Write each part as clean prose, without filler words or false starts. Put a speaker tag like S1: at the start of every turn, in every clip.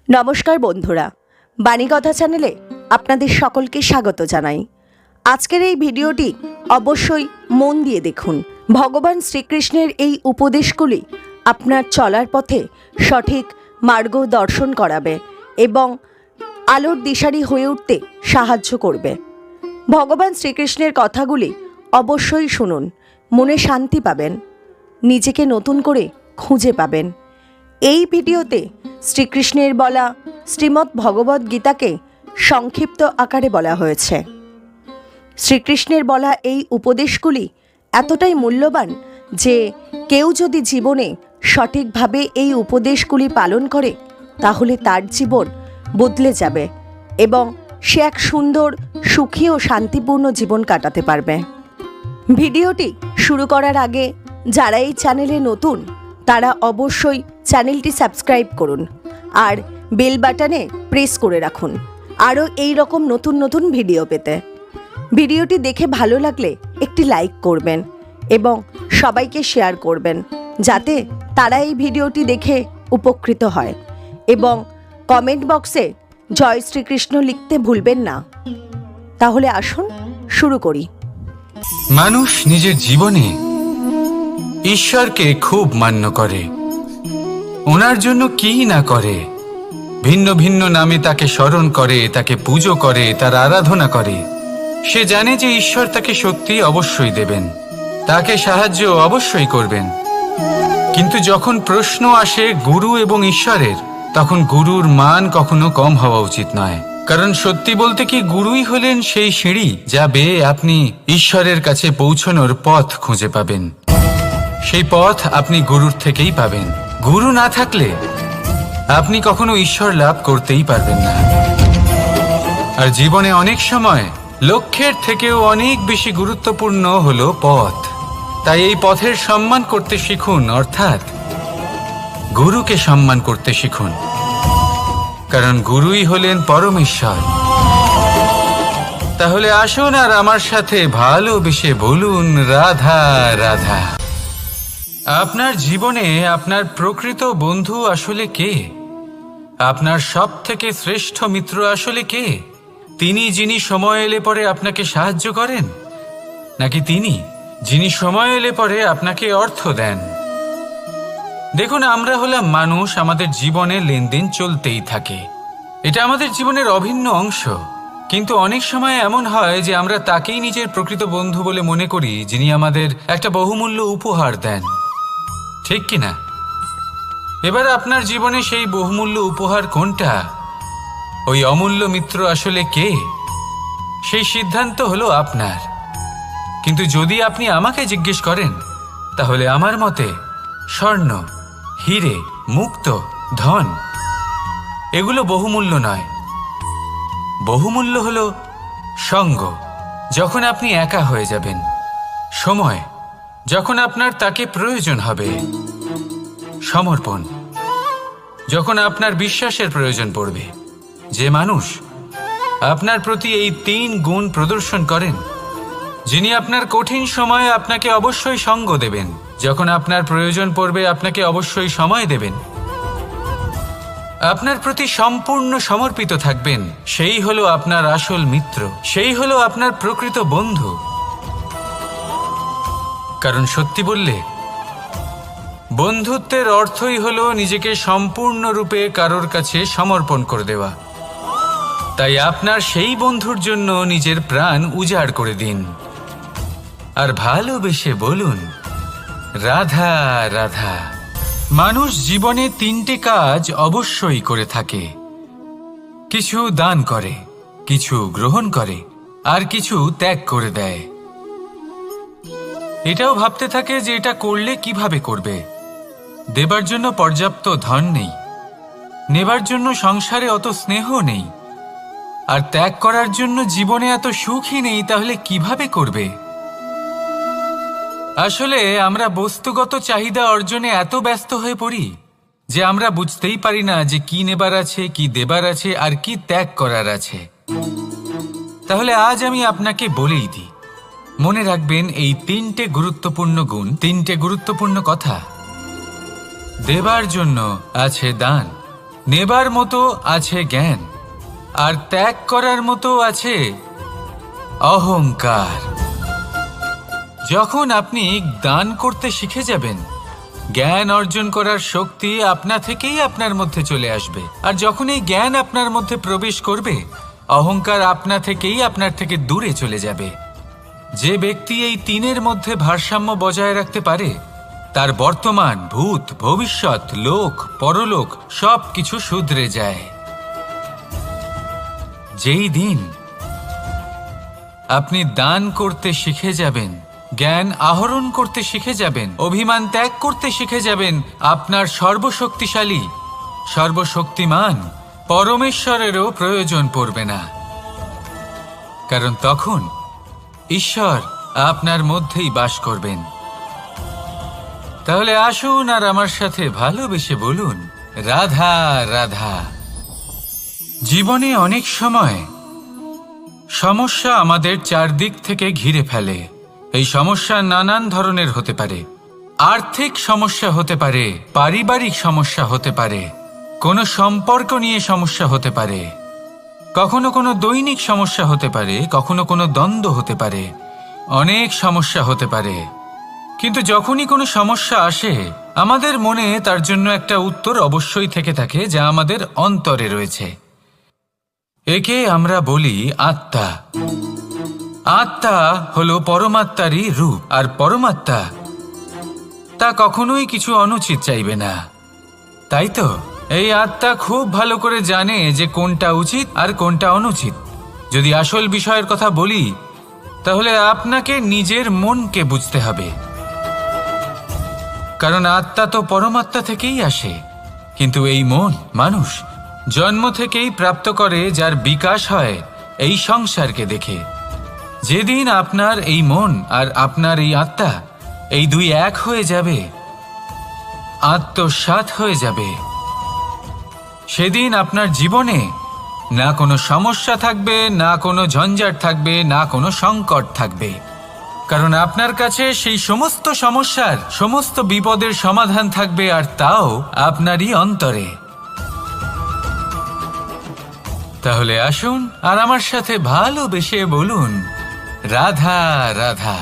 S1: নমস্কার বন্ধুরা, বাণীকথা চ্যানেলে আপনাদের সকলকে স্বাগত জানাই। আজকের এই ভিডিওটি অবশ্যই মন দিয়ে দেখুন। ভগবান শ্রীকৃষ্ণের এই উপদেশগুলি আপনার চলার পথে সঠিক মার্গ দর্শন করাবে এবং আলোর দিশারি হয়ে উঠতে সাহায্য করবে। ভগবান শ্রীকৃষ্ণের কথাগুলি অবশ্যই শুনুন, মনে শান্তি পাবেন, নিজেকে নতুন করে খুঁজে পাবেন। এই ভিডিওতে শ্রীকৃষ্ণের বলা শ্রীমদ্ ভগবদ্ গীতাকে সংক্ষিপ্ত আকারে বলা হয়েছে। শ্রীকৃষ্ণের বলা এই উপদেশগুলি এতটাই মূল্যবান যে কেউ যদি জীবনে সঠিকভাবে এই উপদেশগুলি পালন করে তাহলে তার জীবন বদলে যাবে এবং সে এক সুন্দর, সুখী ও শান্তিপূর্ণ জীবন কাটাতে পারবে। ভিডিওটি শুরু করার আগে যারা এই চ্যানেলে নতুন তারা অবশ্যই চ্যানেলটি সাবস্ক্রাইব করুন আর বেল বাটনে প্রেস করে রাখুন আরও এই রকম নতুন নতুন ভিডিও পেতে। ভিডিওটি দেখে ভালো লাগলে একটি লাইক করবেন এবং সবাইকে শেয়ার করবেন যাতে তারা এই ভিডিওটি দেখে উপকৃত হয়, এবং কমেন্ট বক্সে জয় শ্রীকৃষ্ণ লিখতে ভুলবেন না। তাহলে আসুন শুরু করি।
S2: মানুষ নিজের জীবনে ঈশ্বরকে খুব মান্য করে, ওনার জন্য কি না করে, ভিন্ন ভিন্ন নামে তাকে স্মরণ করে, তাকে পুজো করে, তার আরাধনা করে। সে জানে যে ঈশ্বর তাকে শক্তি অবশ্যই দেবেন, তাকে সাহায্য অবশ্যই করবেন। কিন্তু যখন প্রশ্ন আসে গুরু এবং ঈশ্বরের, তখন গুরুর মান কখনো কম হওয়া উচিত নয়। কারণ সত্যি বলতে কি, গুরুই হলেন সেই সিঁড়ি যা বেয়ে আপনি ঈশ্বরের কাছে পৌঁছানোর পথ খুঁজে পাবেন। সেই পথ আপনি গুরুর থেকেই পাবেন। গুরু না থাকলে আপনি কখনো ঈশ্বর লাভ করতেই পারবেন না। আর জীবনে অনেক সময় লক্ষ্যের থেকেও অনেক বেশি গুরুত্বপূর্ণ হলো পথ। তাই এই পথের সম্মান করতে শিখুন, অর্থাৎ গুরুকে সম্মান করতে শিখুন, কারণ গুরুই হলেন পরমেশ্বর। তাহলে আসুন আর আমার সাথে ভালোবেসে বলুন রাধা রাধা। আপনার জীবনে আপনার প্রকৃত বন্ধু আসলে কে? আপনার সব থেকে শ্রেষ্ঠ মিত্র আসলে কে? তিনি যিনি সময় এলে পরে আপনাকে সাহায্য করেন, নাকি তিনি যিনি সময় এলে পরে আপনাকে অর্থ দেন? দেখুন, আমরা হলাম মানুষ, আমাদের জীবনে লেনদেন চলতেই থাকে। এটা আমাদের জীবনের অভিন্ন অংশ। কিন্তু অনেক সময় এমন হয় যে আমরা তাকেই নিজের প্রকৃত বন্ধু বলে মনে করি যিনি আমাদের একটা বহুমূল্য উপহার দেন, ঠিক কিনা? এবার আপনার জীবনে সেই বহুমূল্য উপহার কোনটা, ওই অমূল্য মিত্র আসলে কে, সেই সিদ্ধান্ত হলো আপনার। কিন্তু যদি আপনি আমাকে জিজ্ঞেস করেন, তাহলে আমার মতে স্বর্ণ, হিরে, মুক্ত, ধন এগুলো বহুমূল্য নয়। বহুমূল্য হলো সঙ্গ, যখন আপনি একা হয়ে যাবেন, সময়, যখন আপনার তাকে প্রয়োজন হবে, সমর্পণ, যখন আপনার বিশ্বাসের প্রয়োজন পড়বে। যে মানুষ আপনার প্রতি এই 3 গুণ প্রদর্শন করেন, যিনি আপনার কঠিন সময়ে আপনাকে অবশ্যই সঙ্গ দেবেন, যখন আপনার প্রয়োজন পড়বে আপনাকে অবশ্যই সময় দেবেন, আপনার প্রতি সম্পূর্ণ সমর্পিত থাকবেন, সেই হলো আপনার আসল মিত্র, সেই হলো আপনার প্রকৃত বন্ধু। কারণ সত্যি বললে বন্ধুত্বের অর্থই হলো নিজেকে সম্পূর্ণরূপে কারোর কাছে সমর্পণ করে দেওয়া। তাই আপনার সেই বন্ধুর জন্য নিজের প্রাণ উজাড় করে দিন আর ভালোবেসে বলুন রাধা রাধা। মানুষ জীবনে 3টে কাজ অবশ্যই করে থাকে, কিছু দান করে, কিছু গ্রহণ করে, আর কিছু ত্যাগ করে দেয়। এটাও ভাবতে থাকে যে এটা করলে কিভাবে করবে। দেবার জন্য পর্যাপ্ত ধন নেই, নেবার জন্য সংসারে অত স্নেহ নেই, আর ত্যাগ করার জন্য জীবনে এত সুখই নেই, তাহলে কিভাবে করবে? আসলে আমরা বস্তুগত চাহিদা অর্জনে এত ব্যস্ত হয়ে পড়ি যে আমরা বুঝতেই পারি না যে কি নেবার আছে, কি দেবার আছে, আর কি ত্যাগ করার আছে। তাহলে আজ আমি আপনাকে বলেই দিই, মনে রাখবেন এই 3টে গুরুত্বপূর্ণ গুণ, 3টে গুরুত্বপূর্ণ কথা। দেবার জন্য আছে দান, নেবার মতো আছে জ্ঞান, আর ত্যাগ করার মতো আছে অহংকার। যখন আপনি দান করতে শিখে যাবেন, জ্ঞান অর্জন করার শক্তি আপনা থেকেই আপনার মধ্যে চলে আসবে। আর যখন এই জ্ঞান আপনার মধ্যে প্রবেশ করবে, অহংকার আপনা থেকেই আপনার থেকে দূরে চলে যাবে। যে ব্যক্তি এই তিনের মধ্যে ভারসাম্য বজায় রাখতে পারে, তার বর্তমান, ভূত, ভবিষ্যৎ, লোক, পরলোক সব কিছু শুধরে যায়। যেই দিন আপনি দান করতে শিখে যাবেন, জ্ঞান আহরণ করতে শিখে যাবেন, অভিমান ত্যাগ করতে শিখে যাবেন, আপনার সর্বশক্তিশালী, সর্বশক্তিমান পরমেশ্বরেরও প্রয়োজন পড়বে না। কারণ তখন ঈশ্বর আপনার মধ্যেই বাস করবেন। তাহলে আসুন আর আমার সাথে ভালোবেসে বলুন, রাধা রাধা। জীবনে অনেক সময় সমস্যা আমাদের চারদিক থেকে ঘিরে ফেলে। এই সমস্যা নানান ধরনের হতে পারে। আর্থিক সমস্যা হতে পারে, পারিবারিক সমস্যা হতে পারে, কোনো সম্পর্ক নিয়ে সমস্যা হতে পারে, কখনো কোনো দৈনিক সমস্যা হতে পারে, কখনো কোনো দ্বন্দ্ব হতে পারে, অনেক সমস্যা হতে পারে। কিন্তু যখনই কোনো সমস্যা আসে, আমাদের মনে তার জন্য একটা উত্তর অবশ্যই থেকে থাকে, যা আমাদের অন্তরে রয়েছে। একে আমরা বলি আত্মা। আত্মা হলো পরমাত্মারই রূপ, আর পরমাত্মা তা কখনোই কিছু অনুচিত চাইবে না, তাই তো? এই আত্মা খুব ভালো করে জানে যে কোনটা উচিত আর কোনটা অনুচিত। যদি আসল বিষয়ের কথা বলি, তাহলে আপনাকে নিজের মনকে বুঝতে হবে। কারণ আত্মা তো পরমাত্মা থেকেই আসে। কিন্তু এই মন মানুষ জন্ম থেকেই প্রাপ্ত করে, যার বিকাশ হয় এই সংসারকে দেখে। যেদিন আপনার এই মন আর আপনার এই আত্মা, এই দুই এক হয়ে যাবে, আত্মসাৎ হয়ে যাবে, সেদিন আপনার জীবনে না কোনো সমস্যা থাকবে, না কোনো ঝঞ্ঝাট থাকবে, না কোনো সংকট থাকবে। কারণ আপনার কাছে সেই সমস্ত সমস্যার, সমস্ত বিপদের সমাধান থাকবে, আর তাও আপনারই অন্তরে। তাহলে আসুন আর আমার সাথে ভালোবেসে বলুন, রাধা রাধা।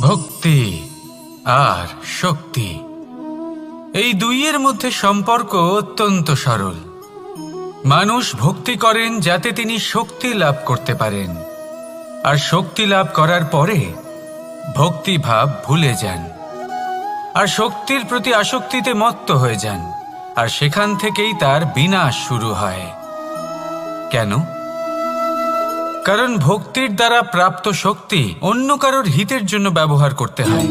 S2: ভক্তি আর শক্তি, এই দুইয়ের মধ্যে সম্পর্ক অত্যন্ত সরল। মানুষ ভক্তি করেন যাতে তিনি শক্তি লাভ করতে পারেন, আর শক্তি লাভ করার পরে ভক্তিভাব ভুলে যান, আর শক্তির প্রতি আসক্তিতে মত্ত হয়ে যান, আর সেখান থেকেই তার বিনাশ শুরু হয়। কেন? কারণ ভক্তির দ্বারা প্রাপ্ত শক্তি অন্য কারোর হিতের জন্য ব্যবহার করতে হয়,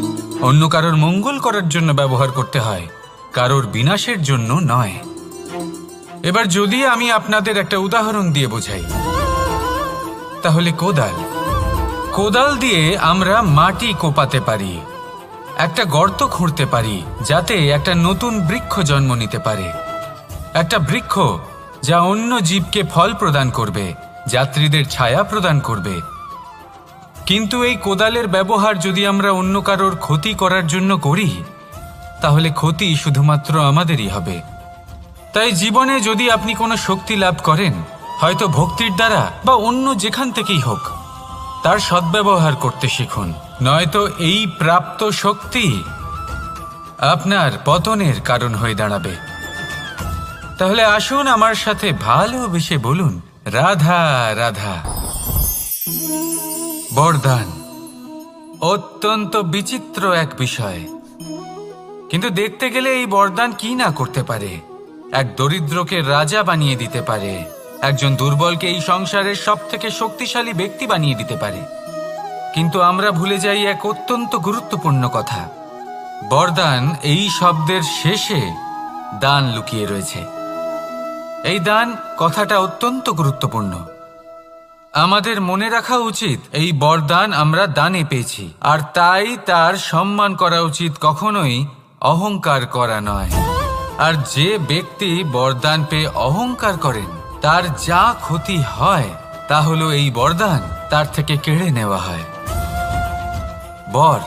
S2: অন্য কারোর মঙ্গল করার জন্য ব্যবহার করতে হয়, কারোর বিনাশের জন্য নয়। এবার যদি আমি আপনাদের একটা উদাহরণ দিয়ে বোঝাই, তাহলে কোদাল দিয়ে আমরা মাটি কোপাতে পারি, একটা গর্ত খুঁড়তে পারি, যাতে একটা নতুন বৃক্ষ জন্ম নিতে পারে। একটা বৃক্ষ যা অন্য জীবকে ফল প্রদান করবে, যাত্রীদের ছায়া প্রদান করবে। কিন্তু এই কোদালের ব্যবহার যদি আমরা অন্য কারোর ক্ষতি করার জন্য করি, তাহলে ক্ষতি শুধুমাত্র আমাদেরই হবে। তাই জীবনে যদি আপনি কোনো শক্তি লাভ করেন, হয়তো ভক্তির দ্বারা বা অন্য যেখান থেকেই হোক, তার সদ্ব্যবহার করতে শিখুন, নয়তো এই প্রাপ্ত শক্তি আপনার পতনের কারণ হয়ে দাঁড়াবে। তাহলে আসুন আমার সাথে ভালোবেসে বলুন, রাধা রাধা। বরদান অত্যন্ত বিচিত্র এক বিষয়, কিন্তু দেখতে গেলে এই বরদান কি না করতে পারে। এক দরিদ্রকে রাজা বানিয়ে দিতে পারে, একজন দুর্বলকে এই সংসারের সবথেকে শক্তিশালী ব্যক্তি বানিয়ে দিতে পারে। কিন্তু আমরা ভুলে যাই এক অত্যন্ত গুরুত্বপূর্ণ কথা। বরদান এই শব্দের শেষে দান লুকিয়ে রয়েছে। এই দান কথাটা অত্যন্ত গুরুত্বপূর্ণ। আমাদের মনে রাখা উচিত এই বরদান আমরা দানে পেয়েছি, আর তাই তার সম্মান করা উচিত, কখনোই অহংকার করা নয়। আর যে ব্যক্তি বরদান পেয়ে অহংকার করেন, তার যা ক্ষতি হয় তা হলো এই বরদান তার থেকে কেড়ে নেওয়া হয়। বর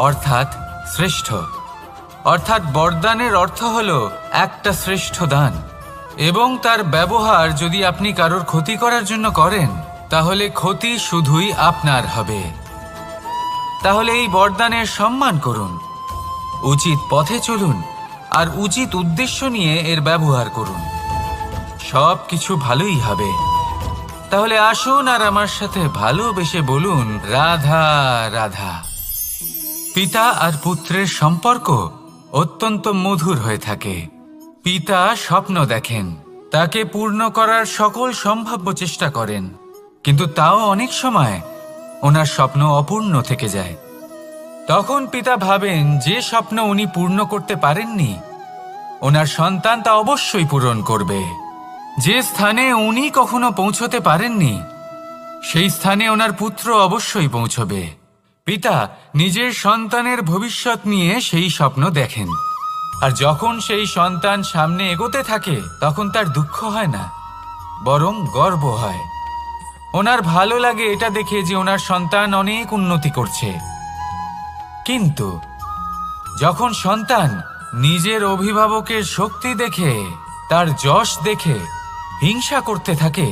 S2: অর্থাৎ শ্রেষ্ঠ, অর্থাৎ বরদানের অর্থ হলো একটা শ্রেষ্ঠ দান। এবং তার ব্যবহার যদি আপনি কারোর ক্ষতি করার জন্য করেন, তাহলে ক্ষতি শুধুই আপনার হবে। তাহলে এই বরদানের সম্মান করুন, উচিত পথে চলুন আর উচিত উদ্দেশ্য নিয়ে এর ব্যবহার করুন। সব কিছু ভালোই হবে। তাহলে আসুন আর আমার সাথে ভালোবেসে বলুন, রাধা রাধা। পিতা আর পুত্রের সম্পর্ক অত্যন্ত মধুর হয়ে থাকে। পিতা স্বপ্ন দেখেন, তাকে পূর্ণ করার সকল সম্ভাব্য চেষ্টা করেন, কিন্তু তাও অনেক সময় ওনার স্বপ্ন অপূর্ণ থেকে যায়। তখন পিতা ভাবেন যে স্বপ্ন উনি পূর্ণ করতে পারেননি, ওনার সন্তান তা অবশ্যই পূরণ করবে। যে স্থানে উনি কখনো পৌঁছতে পারেননি, সেই স্থানে ওনার পুত্র অবশ্যই পৌঁছবে। পিতা নিজের সন্তানের ভবিষ্যৎ নিয়ে সেই স্বপ্ন দেখেন, আর যখন সেই সন্তান সামনে এগোতে থাকে তখন তার দুঃখ হয় না, বরং গর্ব হয়। ওনার ভালো লাগে এটা দেখে যে ওনার সন্তান অনেক উন্নতি করছে। কিন্তু যখন সন্তান নিজের অভিভাবকের শক্তি দেখে, তার যশ দেখে হিংসা করতে থাকে,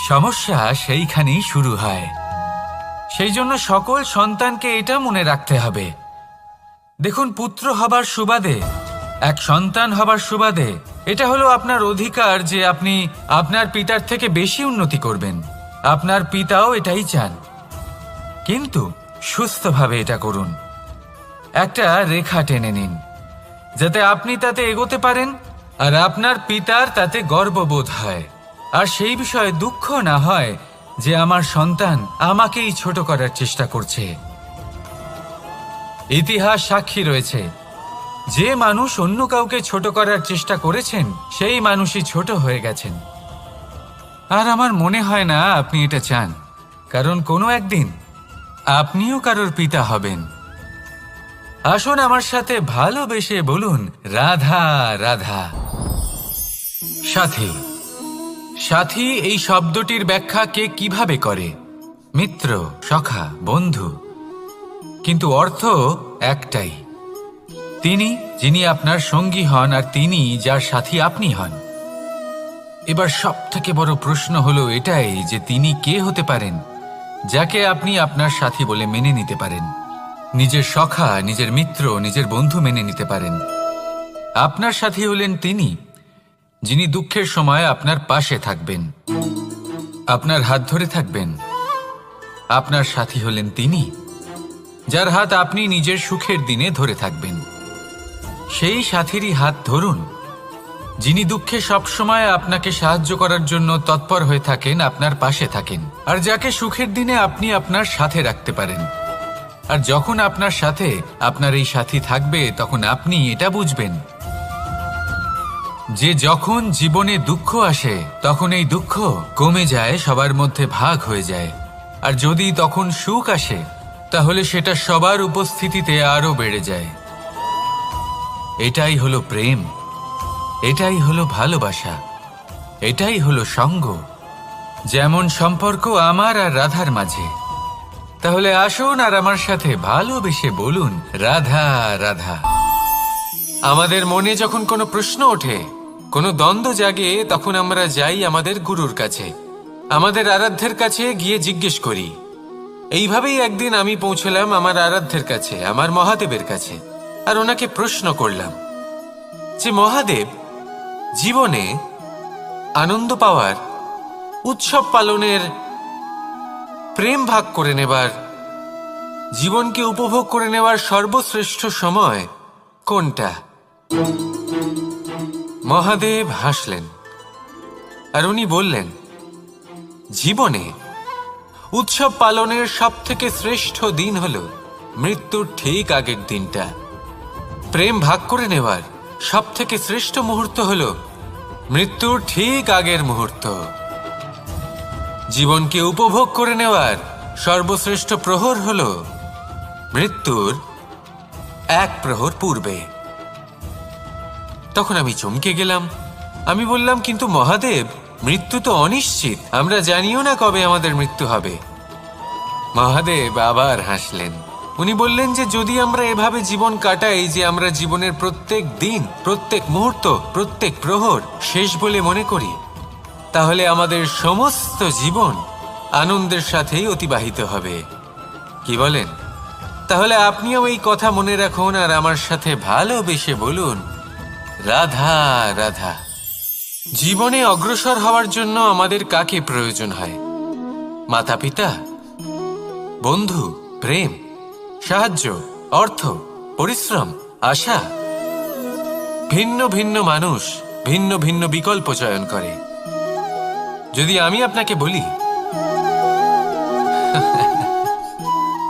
S2: সমস্যা সেইখানেই শুরু হয়। সেই জন্য সকল সন্তানকে এটা মনে রাখতে হবে, দেখুন, পুত্র হবার সুবাদে, এক সন্তান হবার সুবাদে এটা হলো আপনার অধিকার যে আপনি আপনার পিতার থেকে বেশি উন্নতি করবেন। আপনার পিতাও এটাই চান, কিন্তু সুস্থভাবে এটা করুন। একটা রেখা টেনে নিন যাতে আপনি তাতে এগোতে পারেন আর আপনার পিতার তাতে গর্ববোধ হয়, আর সেই বিষয়ে দুঃখ না হয় যে আমার সন্তান আমাকেই ছোট করার চেষ্টা করছে। ইতিহাস সাক্ষী রয়েছে, যে মানুষ অন্য কাউকে ছোট করার চেষ্টা করেছেন সেই মানুষই ছোট হয়ে গেছেন। আর আমার মনে হয় না আপনি এটা চান, কারণ কোনো একদিন আপনিও কারোর পিতা হবেন। আসুন আমার সাথে ভালোবেসে বলুন, রাধা রাধা। সাথী। সাথী এই শব্দটির ব্যাখ্যা কে কিভাবে করে? মিত্র, সখা, বন্ধু, কিন্তু অর্থ একটাই। তিনি যিনি আপনার সঙ্গী হন আর তিনি যার সাথী আপনি হন। এবার সব থেকে বড় প্রশ্ন হলো এটাই যে তিনি কে হতে পারেন যাকে আপনি আপনার সাথী বলে মেনে নিতে পারেন, নিজের সখা, নিজের মিত্র, নিজের বন্ধু মেনে নিতে পারেন। আপনার সাথী হলেন তিনি যিনি দুঃখের সময় আপনার পাশে থাকবেন, আপনার হাত ধরে থাকবেন। আপনার সাথী হলেন তিনি যার হাত আপনি নিজের সুখের দিনে ধরে থাকবেন। সেই সাথীরই হাত ধরুন যিনি দুঃখে সবসময় আপনাকে সাহায্য করার জন্য তৎপর হয়ে থাকেন, আপনার পাশে থাকেন, আর যাকে সুখের দিনে আপনি আপনার সাথে রাখতে পারেন। আর যখন আপনার সাথে আপনার এই সাথী থাকবে তখন আপনি এটা বুঝবেন যে যখন জীবনে দুঃখ আসে তখন এই দুঃখ কমে যায়, সবার মধ্যে ভাগ হয়ে যায়। আর যদি তখন সুখ আসে তাহলে সেটা সবার উপস্থিতিতে আরো বেড়ে যায়। এটাই হলো প্রেম, এটাই হলো ভালোবাসা, এটাই হলো সঙ্গ, যেমন সম্পর্ক আমার আর রাধার মাঝে। তাহলে আসুন আর আমার সাথে ভালোবেসে বলুন, রাধা রাধা। আমাদের মনে যখন কোনো প্রশ্ন ওঠে, কোনো দ্বন্দ্ব জাগে, তখন আমরা যাই আমাদের গুরুর কাছে, আমাদের আরাধ্যের কাছে গিয়ে জিজ্ঞেস করি। এইভাবেই একদিন আমি পৌঁছলাম আমার আরাধ্যের কাছে, আমার মহাদেবের কাছে, আর ওনাকে প্রশ্ন করলাম যে মহাদেব, জীবনে আনন্দ পাওয়ার, উৎসব পালনের, প্রেম ভাগ করে নেবার, জীবনকে উপভোগ করে নেওয়ার সর্বশ্রেষ্ঠ সময় কোনটা? মহাদেব হাসলেন আর উনি বললেন, জীবনে উৎসব পালনের সব থেকে শ্রেষ্ঠ দিন হল মৃত্যুর ঠিক আগের দিনটা। প্রেম ভাগ করে নেওয়ার সব থেকে শ্রেষ্ঠ মুহূর্ত হল মৃত্যুর ঠিক আগের মুহূর্ত। জীবনকে উপভোগ করে নেওয়ার সর্বশ্রেষ্ঠ প্রহর হল মৃত্যুর এক প্রহর পূর্বে। তখন আমি চমকে গেলাম। আমি বললাম, কিন্তু মহাদেব, মৃত্যু তো অনিশ্চিত, আমরা জানিও না কবে আমাদের মৃত্যু হবে। মহাদেব আবার হাসলেন উনি বললেন যে যদি আমরা এভাবে জীবন কাটাই যে আমরা জীবনের প্রত্যেক দিন, প্রত্যেক মুহূর্ত, প্রত্যেক প্রহর শেষ বলে মনে করি, তাহলে আমাদের সমস্ত জীবন আনন্দের সাথেই অতিবাহিত হবে। কি বলেন? তাহলে আপনিও এই কথা মনে রাখুন আর আমার সাথে ভালোবেসে বলুন, রাধা রাধা। জীবনে অগ্রসর হওয়ার জন্য আমাদের কাকে প্রয়োজন হয়? মাতা পিতা, বন্ধু, প্রেম, সাহায্য, অর্থ, পরিশ্রম, আশা। ভিন্ন ভিন্ন মানুষ ভিন্ন ভিন্ন বিকল্প চয়ন করে। যদি আমি আপনাকে বলি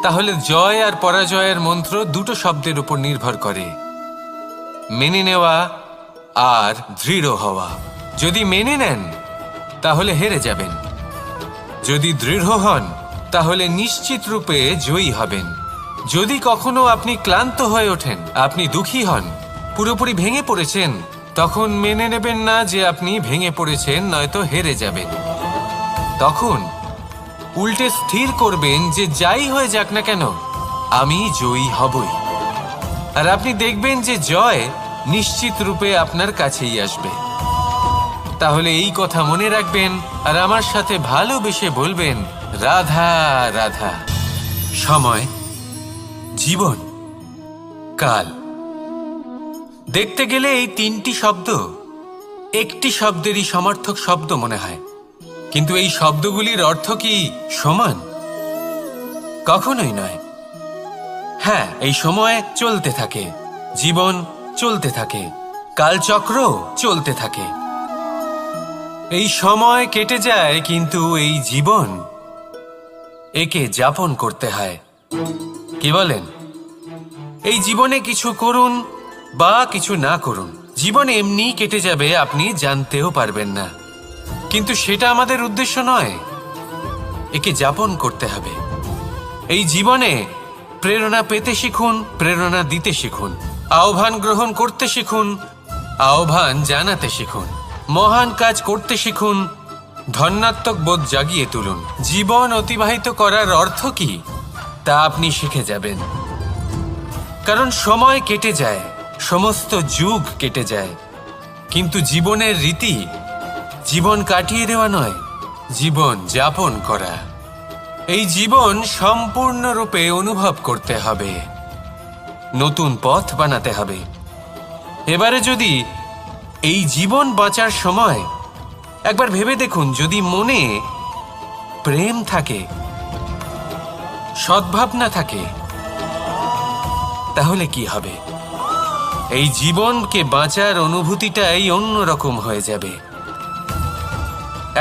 S2: তাহলে জয় আর পরাজয়ের মন্ত্র দুটো শব্দের উপর নির্ভর করে, মেনে নেওয়া আর দৃঢ় হওয়া। যদি মেনে নেন তাহলে হেরে যাবেন, যদি দৃঢ় হন তাহলে নিশ্চিত রূপে জয়ী হবেন। যদি কখনো আপনি ক্লান্ত হয়ে ওঠেন, আপনি দুঃখী হন, পুরোপুরি ভেঙে পড়েছেন, তখন মেনে নেবেন না যে আপনি ভেঙে পড়েছেন, নয়তো হেরে যাবেন। তখন উল্টে স্থির করবেন যে যাই হয়ে যাক না কেন আমি জয়ী হবই। আর আপনি দেখবেন যে জয় নিশ্চিত রূপে আপনার কাছেই আসবে। তাহলে এই কথা মনে রাখবেন আর আমার সাথে ভালোবেসে বলবেন, রাধা রাধা। সময়, জীবন, কাল। দেখতে গেলে এই তিনটি শব্দ একটি শব্দেরই সমার্থক শব্দ মনে হয়, কিন্তু এই শব্দগুলির অর্থ কি সমান? কখনোই নয়। হ্যাঁ, এই সময় চলতে থাকে, জীবন চলতে থাকে, কালচক্র চলতে থাকে। এই সময় কেটে যায়, কিন্তু এই জীবন একে যাপন করতে হয়। কি বলেন? এই জীবনে কিছু করুন বা কিছু না করুন, জীবন এমনি কেটে যাবে, আপনি জানতেও পারবেন না। কিন্তু সেটা আমাদের উদ্দেশ্য নয়, একে যাপন করতে হবে। এই জীবনে প্রেরণা পেতে শিখুন, প্রেরণা দিতে শিখুন, আহ্বান গ্রহণ করতে শিখুন, আহ্বান জানাতে শিখুন, মহান কাজ করতে শিখুন, ধন্যাত্মক বোধ জাগিয়ে তুলুন। জীবন অতিবাহিত করার অর্থ কি তা আপনি শিখে যাবেন। কারণ সময় কেটে যায়, সমস্ত যুগ কেটে যায়, কিন্তু জীবনের রীতি জীবন কাটিয়ে দেওয়া নয়, জীবন যাপন করা। এই জীবন সম্পূর্ণরূপে অনুভব করতে হবে, নতুন পথ বানাতে হবে। এবারে যদি এই জীবন বাঁচার সময় একবার ভেবে দেখুন, যদি মনে প্রেম থাকে, সদ্ভাবনা থাকে, তাহলে কি হবে? এই জীবনকে বাঁচার অনুভূতিটাই অন্যরকম হয়ে যাবে,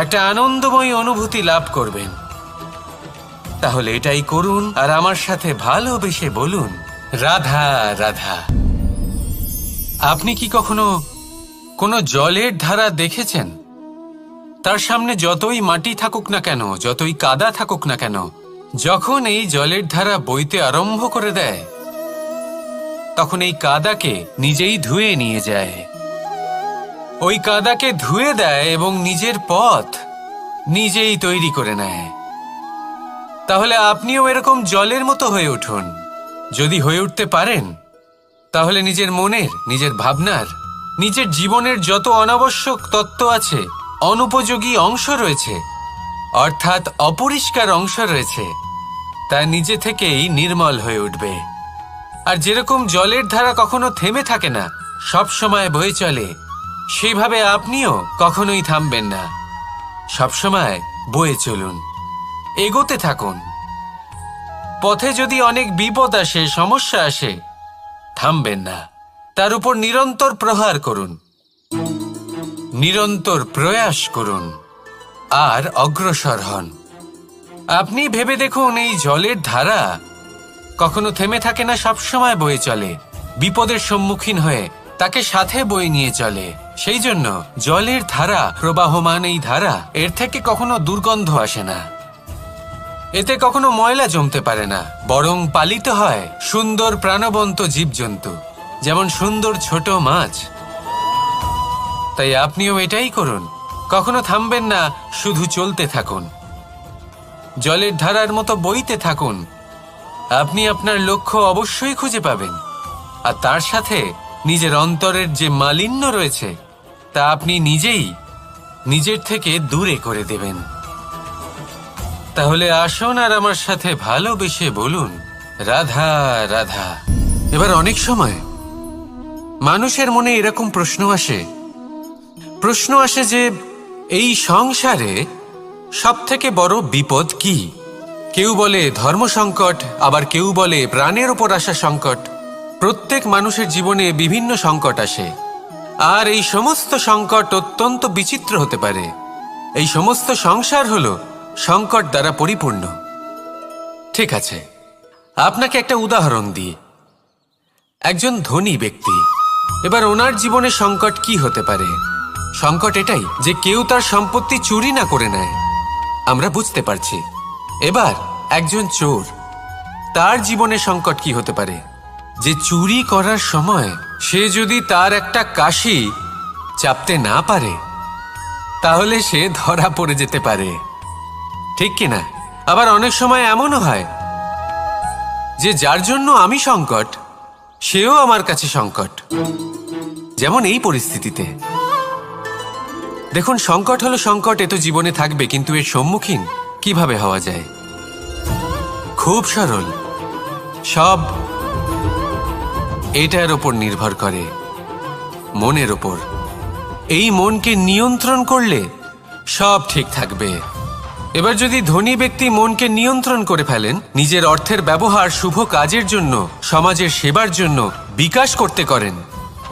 S2: একটা আনন্দময় অনুভূতি লাভ করবেন। তাহলে এটাই করুন আর আমার সাথে ভালোবেসে বলুন, রাধা রাধা। আপনি কি কখনো কোনো জলের ধারা দেখেছেন? তার সামনে যতই মাটি থাকুক না কেন, যতই কাদা থাকুক না কেন, যখন এই জলের ধারা বইতে আরম্ভ করে দেয়, তখন এই কাদাকে নিজেই ধুয়ে নিয়ে যায়। ওই কাদাকে ধুয়ে দেয় এবং নিজের পথ নিজেই তৈরি করে নেয়। তাহলে আপনিও এরকম জলের মতো হয়ে উঠুন। যদি হয়ে উঠতে পারেন, তাহলে নিজের মনের, নিজের ভাবনার, নিজের জীবনের যত অনাবশ্যক তত্ত্ব আছে, অনুপযোগী অংশ রয়েছে, অর্থাৎ অপরিষ্কার অংশ রয়েছে, তা নিজে থেকেই নির্মল হয়ে উঠবে। আর যেরকম জলের ধারা কখনো থেমে থাকে না, সব সময় বয়ে চলে, সেইভাবে আপনিও কখনোই থামবেন না, সবসময় বয়ে চলুন, এগোতে থাকুন। পথে যদি অনেক বিপদ আসে, সমস্যা আসে, থামবেন না, তার উপর নিরন্তর প্রহার করুন, নিরন্তর প্রয়াস করুন আর অগ্রসর হন। আপনি ভেবে দেখুন, এই জলের ধারা কখনো থেমে থাকে না, সবসময় বয়ে চলে, বিপদের সম্মুখীন হয়ে তাকে সাথে বয়ে নিয়ে চলে। সেই জন্য জলের ধারা, প্রবাহমান এই ধারা, এর থেকে কখনো দুর্গন্ধ আসে না, এতে কখনো ময়লা জমতে পারে না, বরং পালিত হয় সুন্দর প্রাণবন্ত জীবজন্তু, যেমন সুন্দর ছোট মাছ। তাই আপনিও এটাই করুন, কখনো থামবেন না, শুধু চলতে থাকুন, জলের ধারার মতো বইতে থাকুন আপনি আপনার লক্ষ্য অবশ্যই খুঁজে পাবেন, আর তার সাথে নিজের অন্তরের যে মালিন্য রয়েছে তা আপনি নিজেই নিজের থেকে দূরে করে দেবেন। তাহলে আসুন আর আমার সাথে ভালোবেসে বলুন, রাধা রাধা। এবার অনেক সময় মানুষের মনে এরকম প্রশ্ন আসে যে এই সংসারে সবথেকে বড় বিপদ কি? কেউ বলে ধর্ম সংকট, আবার কেউ বলে প্রাণের উপর আসা সংকট। প্রত্যেক মানুষের জীবনে বিভিন্ন সংকট আসে, আর এই সমস্ত সংকট অত্যন্ত বিচিত্র হতে পারে। এই সমস্ত সংসার হলো সংকট দ্বারা পরিপূর্ণ। ঠিক আছে, আপনাকে একটা উদাহরণ দিই। একজন ধনী ব্যক্তি, এবার ওনার জীবনে সংকট কি হতে পারে? সংকট এটাই যে কেউ তার সম্পত্তি চুরি না করে নেয়, আমরা বুঝতে পারছি। এবার একজন চোর, তার জীবনে সংকট কি হতে পারে? যে চুরি করার সময় সে যদি তার একটা কাশি চাপতে না পারে, তাহলে সে ধরা পড়ে যেতে পারে, ঠিক কিনা? আবার অনেক সময় এমনও হয় যে যার জন্য আমি সংকট, সেও আমার কাছে সংকট। যেমন এই পরিস্থিতিতে দেখুন, সংকট হলো সংকট, এ তো জীবনে থাকবে, কিন্তু এর সম্মুখীন কিভাবে হওয়া যায়? খুব সরল। সব এটার ওপর নির্ভর করে, মনের ওপর। এই মনকে নিয়ন্ত্রণ করলে সব ঠিক থাকবে। এবার যদি ধনী ব্যক্তি মনকে নিয়ন্ত্রণ করে ফেলেন, নিজের অর্থের ব্যবহার শুভ কাজের জন্য, সমাজের সেবার জন্য বিকাশ করতে করেন,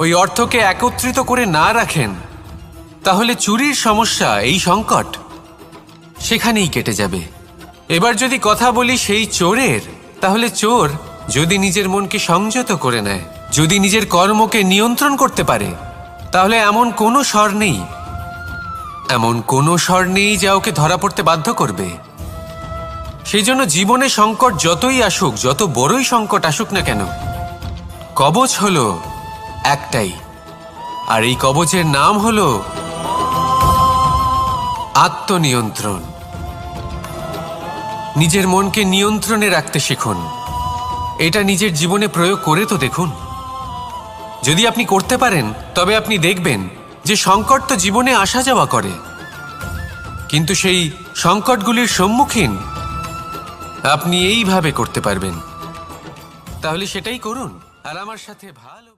S2: ওই অর্থকে একত্রিত করে না রাখেন, তাহলে চুরির সমস্যা, এই সংকট সেখানেই কেটে যাবে। এবার যদি কথা বলি সেই চোরের, তাহলে চোর যদি নিজের মনকে সংযত করে নেয়, যদি নিজের কর্মকে নিয়ন্ত্রণ করতে পারে, তাহলে এমন কোনো স্বর নেই যা ওকে ধরা পড়তে বাধ্য করবে। সেই জন্য জীবনে সংকট যতই আসুক, যত বড়ই সংকট আসুক না কেন, কবচ হলো একটাই, আর এই কবচের নাম হলো আত্মনিয়ন্ত্রণ। নিজের মনকে নিয়ন্ত্রণে রাখতে শিখুন। এটা নিজের জীবনে প্রয়োগ করে তো দেখুন। যদি আপনি করতে পারেন, তবে আপনি দেখবেন যে সংকট তো জীবনে আসা যাওয়া করে, কিন্তু সেই সংকটগুলির সম্মুখীন আপনি এইভাবে করতে পারবেন। তাহলে সেটাই করুন, আর আমার সাথে ভালো